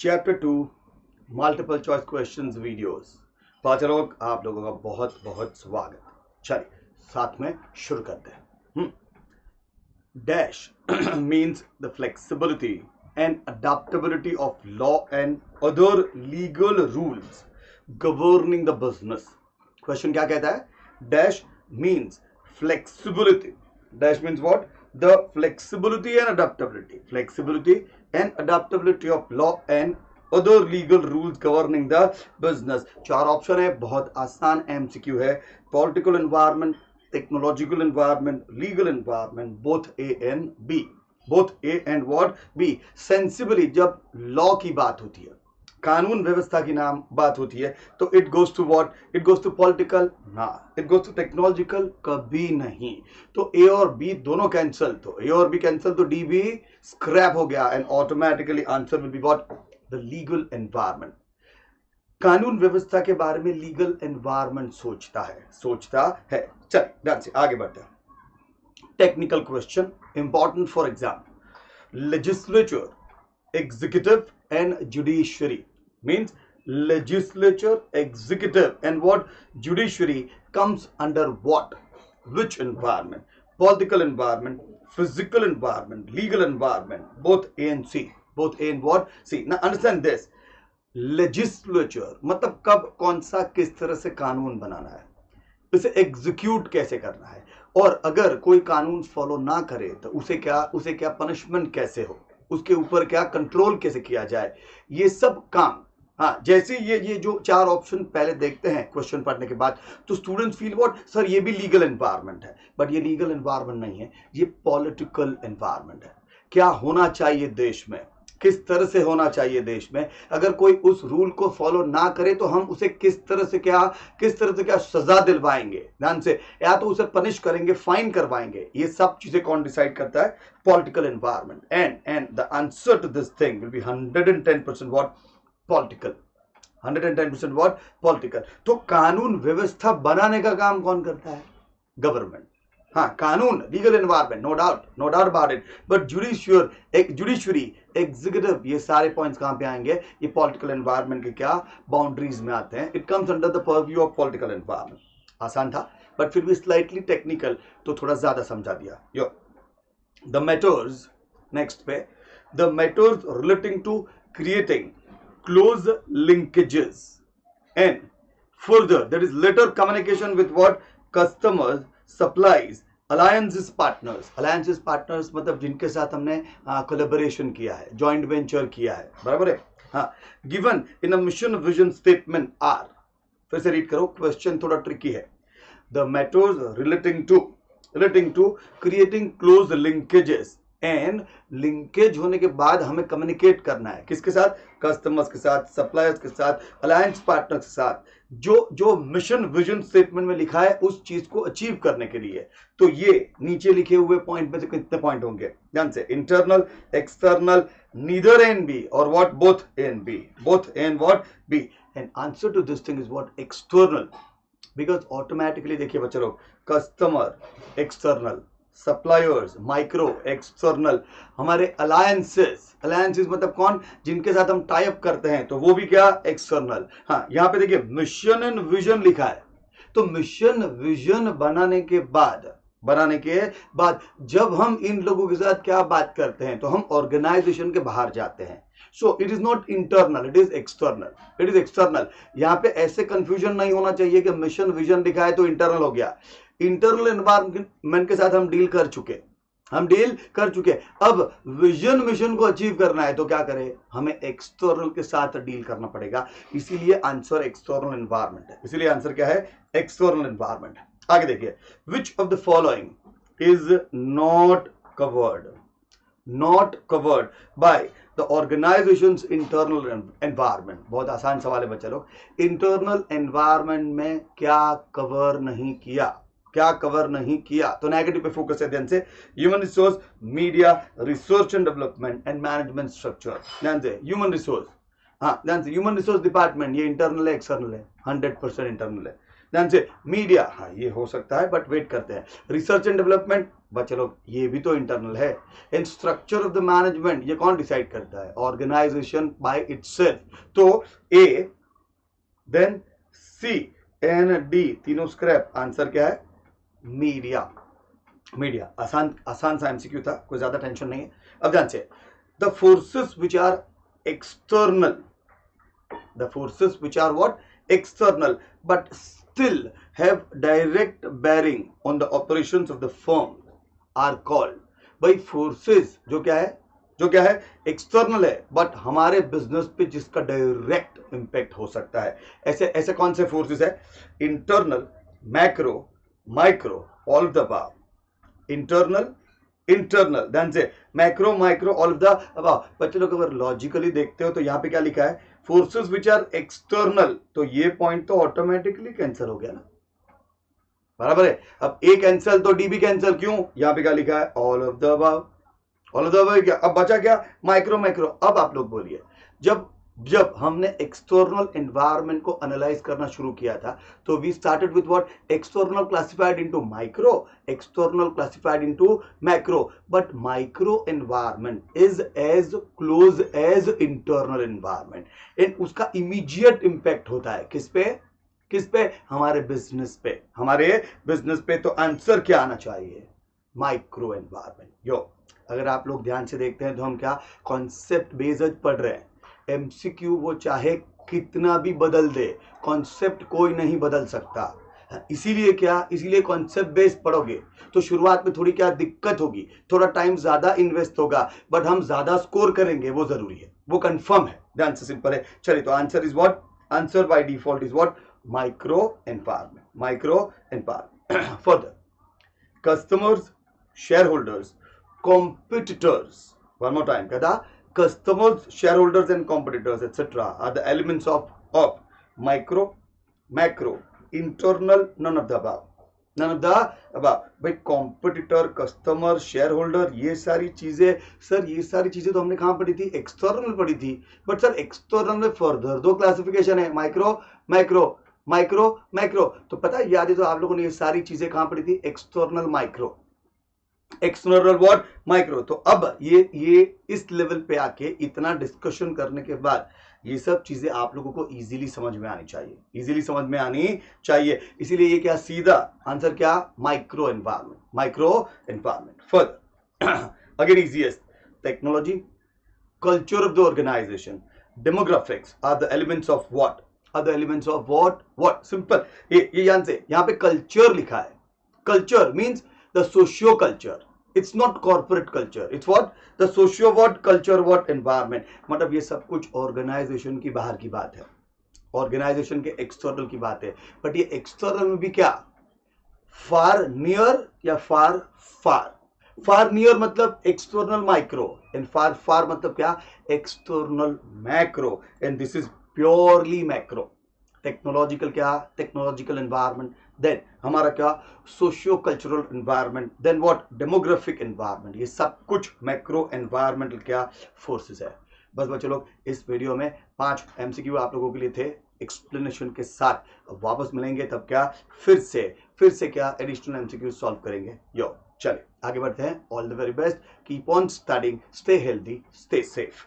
Chapter 2 multiple choice questions videos. पांच लोग आप लोगों का बहुत बहुत स्वागत। चलिए साथ में शुरू करते हैं। Dash means the flexibility and adaptability of law and other legal rules governing the business. Question क्या कहता है? Dash means flexibility. Dash means what? The flexibility and adaptability. Flexibility and adaptability of law and other legal rules governing the business. चार option है, बहुत आसान MCQ है। Political environment, technological environment, legal environment, both A and B. Both A and what? B. Sensibly जब law की बात होती है, कानून व्यवस्था की नाम बात होती है, तो it goes to what? It goes to political ना, इट गोज टू टेक्नोलॉजिकल कभी नहीं। तो ए और बी दोनों कैंसिल, तो ए और बी कैंसिल, तो डी भी स्क्रैप हो गया and automatically answer will be what? The legal environment. कानून व्यवस्था के बारे में लीगल एनवायरनमेंट सोचता है। चल ध्यान से आगे बढ़ते हैं। Technical question important for exam. Legislature, executive and judiciary means legislature, executive and what? Judiciary comes under what? Which environment? Political environment, physical environment, legal environment, both A and C. Both A and what? C. Now understand this. Legislature मतलब कब, कौन सा, किस तरह से कानून बनाना है, इसे एग्जीक्यूट कैसे करना है, और अगर कोई कानून फॉलो ना करे तो उसे क्या पनिशमेंट कैसे हो, उसके ऊपर क्या कंट्रोल कैसे किया जाए, ये सब काम। हाँ, जैसे ये जो चार ऑप्शन पहले देखते हैं क्वेश्चन पढ़ने के बाद, तो स्टूडेंट्स फील व्हाट? सर ये भी लीगल एनवायरनमेंट है, बट ये लीगल एनवायरनमेंट नहीं है, ये पॉलिटिकल एनवायरनमेंट है। क्या होना चाहिए देश में, किस तरह से होना चाहिए देश में, अगर कोई उस रूल को फॉलो ना करे तो हम उसे किस तरह से क्या सजा दिलवाएंगे, ध्यान से, या तो उसे पनिश करेंगे, फाइन करवाएंगे, ये सब चीजें कौन डिसाइड करता है? Political environment. And the answer to this thing will be 110% what? Political. 110% what? Political. तो कानून व्यवस्था बनाने का काम कौन करता है? गवर्नमेंट। हाँ, कानून, legal environment, no doubt about it, but judiciary, executive, ये सारे पॉइंट्स कहां पे आएंगे? ये पॉलिटिकल एनवायरनमेंट के क्या बाउंड्रीज में आते हैं। It comes under the purview of political environment. आसान था बट फिर भी स्लाइटली टेक्निकल, तो थोड़ा ज्यादा समझा दिया। यो द मैटर्स, नेक्स्ट पे, the matters relating to creating close linkages and further that is later communication with what? Customers, supplies, alliances partners मतलब जिनके साथ हमने कोलैबोरेशन किया है, जॉइंट वेंचर किया है, बराबर है। हाँ, given in a mission vision statement are, फिर से रीड करो, क्वेश्चन थोड़ा ट्रिकी है। The matters relating to creating close linkages, and linkage होने के बाद हमें कम्युनिकेट करना है, किसके साथ? कस्टमर्स के साथ, सप्लायर्स के साथ, अलायंस पार्टनर्स के साथ, जो मिशन विजन स्टेटमेंट में लिखा है उस चीज को अचीव करने के लिए। तो ये नीचे लिखे हुए पॉइंट में से कितने पॉइंट होंगे? ध्यान से, internal, external, neither and B, और what? Both and B, both and what? B. And answer to this thing is what? External, because automatically देखिए बच्चे लोग, customer external, suppliers micro external, हमारे अलायंसेस मतलब कौन? जिनके साथ हम टाई अप करते हैं, तो वो भी क्या? एक्सटर्नल। हाँ, यहां पे देखिए मिशन एंड विजन लिखा है, तो मिशन विजन बनाने के बाद जब हम इन लोगों के साथ क्या बात करते हैं, तो हम ऑर्गेनाइजेशन के बाहर जाते हैं। So it is not internal, it is external. यहां पे ऐसे कंफ्यूजन नहीं होना चाहिए कि मिशन विजन लिखा है तो इंटरनल हो गया। इंटरनल एनवायरनमेंट के साथ हम डील कर चुके। अब विजन मिशन को अचीव करना है तो क्या करें? हमें एक्सटर्नल के साथ डील करना पड़ेगा, इसीलिए आंसर एक्सटर्नल एनवायरनमेंट है। इसीलिए आंसर क्या है? External environment. आगे देखिए, which of the following is not covered by the organisations internal environment. बहुत आसान सवाल है बच्चे लोग, इंटरनल एनवायरनमेंट में क्या कवर नहीं किया? तो नेगेटिव पे फोकस है। ध्यान से, human resource, media, research and development and management structure. ध्यान से, ह्यूमन रिसोर्स, हाँ ध्यान से, ह्यूमन रिसोर्स डिपार्टमेंट, ये इंटरनल है एक्सटर्नल है? 100% इंटरनल है। ध्यान से, मीडिया, हाँ ये हो सकता है बट वेट करते हैं। रिसर्च एंड डेवलपमेंट बच्चे लोग ये भी तो इंटरनल है। In structure of the management ये कौन डिसाइड करता है? Organisation by itself. तो A, then C, N, D तीनों स्क्रैप। आंसर क्या है? मीडिया। मीडिया। आसान आसान सा एमसीक्यू था, कोई ज्यादा टेंशन नहीं है। अब ध्यान से, the forces which are external, the forces which are what? External, but still have direct bearing on the operations of the firm are called। भाई फोर्सेस जो क्या है? जो क्या है? एक्सटर्नल है, बट हमारे बिजनेस पे जिसका डायरेक्ट इंपैक्ट हो सकता है। ऐसे ऐसे कौन से फोर्सेस है? Internal, macro, micro, all of the above. Internal, internal, ध्यान से, macro, micro, all of the above. बच्चे लोग अगर लॉजिकली देखते हो तो यहां पे क्या लिखा है? फोर्सेस विच आर एक्सटर्नल, तो ये पॉइंट तो ऑटोमेटिकली कैंसिल हो गया ना, बराबर है। अब ए कैंसिल तो डी भी कैंसिल, क्यों? यहां पे क्या लिखा है? All of the above. All of the above क्या? अब बचा क्या? Micro, micro. अब आप लोग बोलिए, जब जब हमने एक्सटर्नल एनवायरनमेंट को एनालाइज करना शुरू किया था तो we started with what? External classified into micro, external classified into macro, but micro environment is as close as internal environment. And उसका इमीडिएट इंपैक्ट होता है किस पे? किस पे? हमारे बिजनेस पे, हमारे बिजनेस पे। तो आंसर क्या आना चाहिए? Micro environment. यो, अगर आप लोग ध्यान से देखते हैं तो हम क्या कॉन्सेप्ट बेस्ड पढ़ रहे हैं। एमसीक्यू वो चाहे कितना भी बदल दे, कॉन्सेप्ट कोई नहीं बदल सकता। इसीलिए क्या? इसीलिए कॉन्सेप्ट बेस्ड पढ़ोगे तो शुरुआत में थोड़ी क्या दिक्कत होगी, थोड़ा टाइम ज्यादा इन्वेस्ट होगा, बट हम ज्यादा स्कोर करेंगे, वो जरूरी है, वो कंफर्म है। ध्यान से, सिंपल है। चलिए, तो answer is what? Answer by default is what? Micro environment. Micro environment. Further, customers, shareholders, competitors, one more time, kada? Customers, shareholders and competitors etc. are the elements of micro, macro, internal, none of the above, none of the above। भाई competitor, customer, share holder, ये सारी चीजें, sir ये सारी चीजें तो हमने कहाँ पढ़ी थी? एक्सटर्नल पढ़ी थी। बट सर एक्सटर्नल में फर्दर दो क्लासिफिकेशन है, माइक्रो, मैक्रो, माइक्रो, मैक्रो। तो पता है, याद है तो आप लोगों ने ये सारी चीजें कहाँ पढ़ी थी? External, micro, external what? Micro. तो अब ये इस लेवल पे आके इतना डिस्कशन करने के बाद ये सब चीजें आप लोगों को इजीली समझ में आनी चाहिए, इजीली समझ में आनी चाहिए। इसीलिए ये क्या सीधा आंसर क्या? Micro environment, micro environment. Further, again easiest, technology, culture of the organisation, demographics are the elements of what? Are the elements of what? What? Simple, ये ध्यान से, यहां पे कल्चर लिखा है। Culture means the socio culture, it's not corporate culture, it's what? The socio what? Culture what? Environment। मतलब ये सब कुछ ऑर्गेनाइजेशन की बाहर की बात है, ऑर्गेनाइजेशन के एक्सटर्नल की बात है। बट ये एक्सटर्नल में भी क्या? फार नियर या फार फार? फार नियर मतलब external micro, and far far मतलब क्या? External macro. And this is purely macro. Technological क्या? Technological environment. देन हमारा क्या? Socio cultural environment. Then what? Demographic environment. ये सब कुछ मैक्रो एनवायरमेंटल क्या? फोर्सेस है। बस बच्चों लोग, इस वीडियो में 5 एमसीक्यू आप लोगों के लिए थे एक्सप्लेनेशन के साथ। अब वापस मिलेंगे तब क्या फिर से क्या एडिशनल एमसीक्यू सॉल्व करेंगे। यो, चलिए आगे बढ़ते हैं। All the very best, keep on studying, stay healthy, stay safe.